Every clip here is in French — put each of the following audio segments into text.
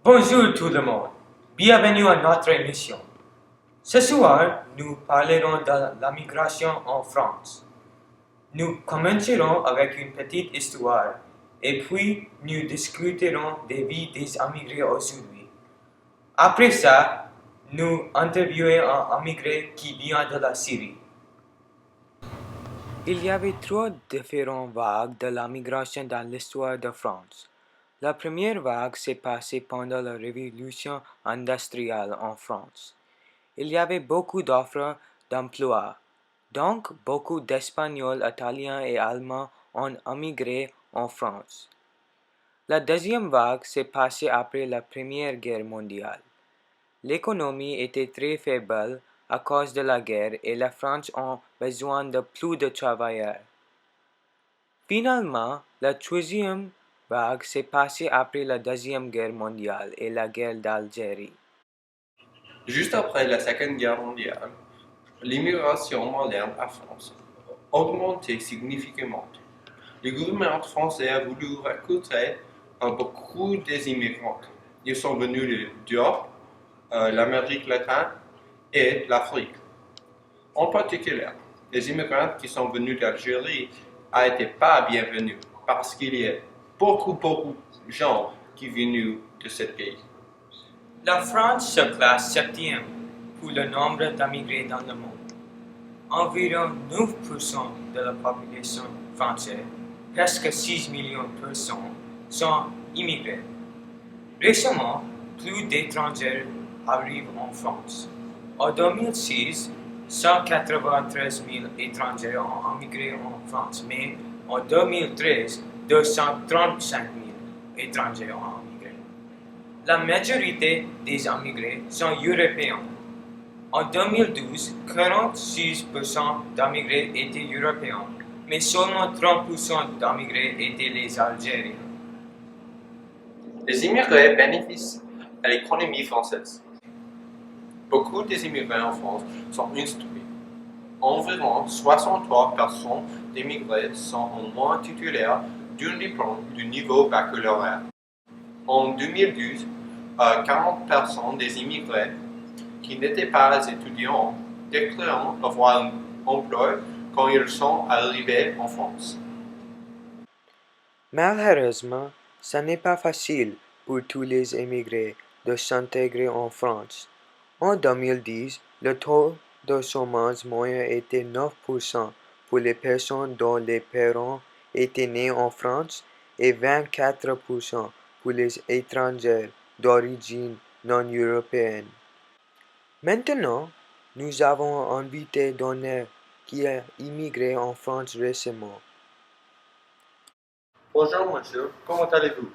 Bonjour tout le monde, bienvenue à notre émission. Ce soir, nous parlerons de la migration en France. Nous commencerons avec une petite histoire et puis nous discuterons des vies des immigrés aujourd'hui. Après ça, nous interviewerons un immigré qui vient de la Syrie. Il y avait trois différentes vagues de la migration dans l'histoire de France. La première vague s'est passée pendant la révolution industrielle en France. Il y avait beaucoup d'offres d'emploi, donc beaucoup d'Espagnols, Italiens et Allemands ont émigré en France. La deuxième vague s'est passée après la Première Guerre mondiale. L'économie était très faible à cause de la guerre et la France a besoin de plus de travailleurs. Finalement, la troisième vague s'est passée après la Deuxième Guerre mondiale et la guerre d'Algérie. Juste après la Seconde Guerre mondiale, l'immigration moderne à France a augmenté significativement. Le gouvernement français a voulu recruter beaucoup des immigrants. Ils sont venus d'Europe, l'Amérique latine et l'Afrique. En particulier, les immigrants qui sont venus d'Algérie n'étaient pas bienvenus parce qu'il y a beaucoup de gens qui viennent de ce pays. La France se classe septième pour le nombre d'immigrés dans le monde. Environ 9% de la population française, presque 6 millions de personnes, sont immigrés. Récemment, plus d'étrangers arrivent en France. En 2006, 193 000 étrangers ont immigré en France, mais en 2013, 235 000 étrangers ont immigré. La majorité des immigrés sont européens. En 2012, 46% d'immigrés étaient européens, mais seulement 30% d'immigrés étaient les Algériens. Les immigrés bénéficient à l'économie française. Beaucoup des immigrés en France sont instruits. Environ 63% d'immigrés sont au moins titulaires d'un diplôme du niveau baccalauréat. En 2012, 40% des immigrés qui n'étaient pas étudiants déclarent avoir un emploi quand ils sont arrivés en France. Malheureusement, ce n'est pas facile pour tous les immigrés de s'intégrer en France. En 2010, le taux de chômage moyen était 9% pour les personnes dont les parents étaient nés en France et 24% pour les étrangers d'origine non européenne. Maintenant, nous avons invité Donner qui a immigré en France récemment. Bonjour monsieur, comment allez-vous?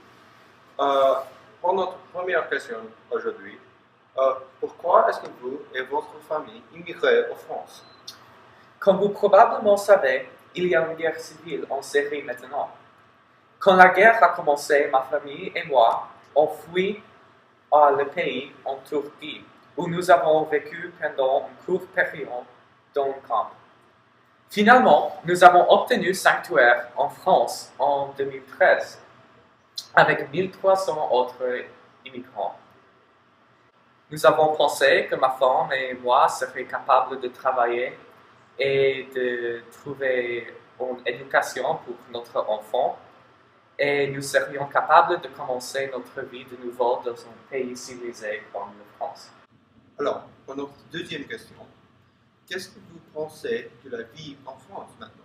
Pour notre première question aujourd'hui, pourquoi est-ce que vous et votre famille immigrez en France? Comme vous probablement savez, il y a une guerre civile en Syrie maintenant. Quand la guerre a commencé, ma famille et moi ont fui le pays en Turquie, où nous avons vécu pendant une courte période dans un camp. Finalement, nous avons obtenu sanctuaire en France en 2013, avec 1300 autres immigrants. Nous avons pensé que ma femme et moi serions capables de travailler et de trouver une éducation pour notre enfant, et nous serions capables de commencer notre vie de nouveau dans un pays civilisé comme la France. Alors, pour notre deuxième question, qu'est-ce que vous pensez de la vie en France maintenant?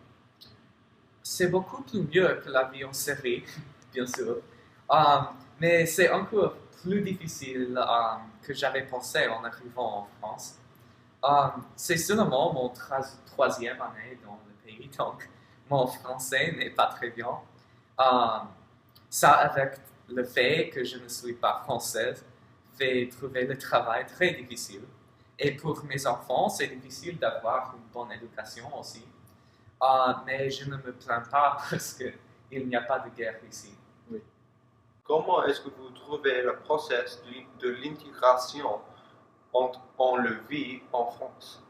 C'est beaucoup plus mieux que la vie en Syrie, bien sûr, mais c'est encore plus difficile que j'avais pensé en arrivant en France. C'est seulement mon troisième année dans le pays, donc mon français n'est pas très bien. Ça, avec le fait que je ne suis pas française, fait trouver le travail très difficile. Et pour mes enfants, c'est difficile d'avoir une bonne éducation aussi. Mais je ne me plains pas parce qu'il n'y a pas de guerre ici. Oui. Comment est-ce que vous trouvez le processus de l'intégration en le vie en France?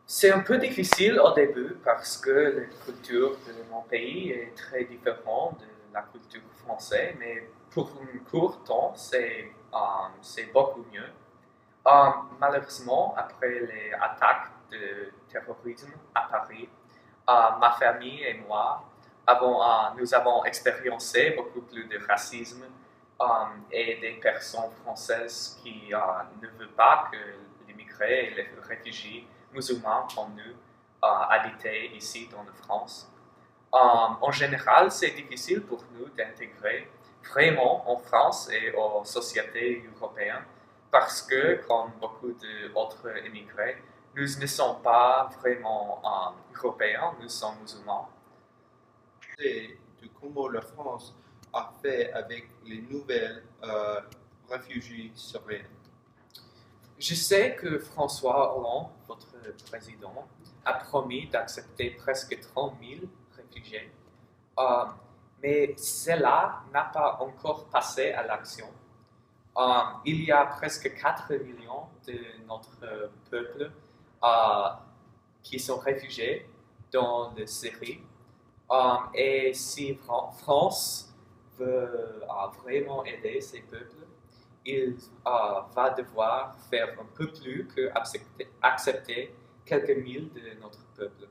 C'est un peu difficile au début parce que la culture de mon pays est très différente de la culture française, mais pour un court temps, c'est beaucoup mieux. Malheureusement, après les attaques de terrorisme à Paris, ma famille et moi, nous avons expérimenté beaucoup plus de racisme et des personnes françaises qui ne veulent pas que les immigrés et les réfugiés musulmans comme nous habitent ici dans la France. En général, c'est difficile pour nous d'intégrer vraiment en France et aux sociétés européennes parce que, comme beaucoup d'autres immigrés, nous ne sommes pas vraiment européens, nous sommes musulmans. C'est de comment la France a fait avec les nouvelles réfugiés syriens. Je sais que François Hollande, votre président, a promis d'accepter presque 30 000 réfugiés, mais cela n'a pas encore passé à l'action. Il y a presque 4 millions de notre peuple qui sont réfugiés dans la Syrie. Et si France veut vraiment aider ces peuples, il va devoir faire un peu plus que accepter quelques mille de notre peuple.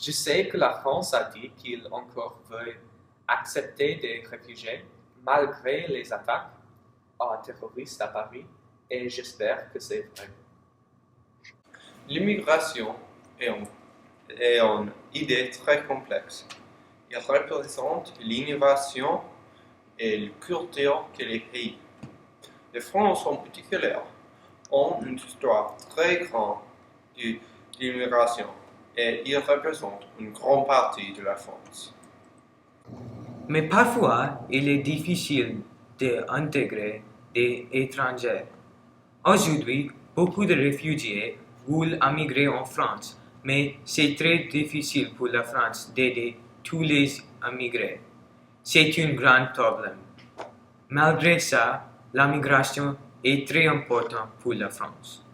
Je sais que la France a dit qu'il encore veut accepter des réfugiés malgré les attaques terroristes à Paris, et j'espère que c'est vrai. L'immigration est une idée très complexe. Elle représente l'innovation et la culture que les pays. La France en particulier ont une histoire très grande d'immigration et il représente une grande partie de la France. Mais parfois, il est difficile d'intégrer des étrangers. Aujourd'hui, beaucoup de réfugiés veulent émigrer en France, mais c'est très difficile pour la France d'aider tous les immigrés. C'est un grand problème. Malgré ça, la migration est très importante pour la France.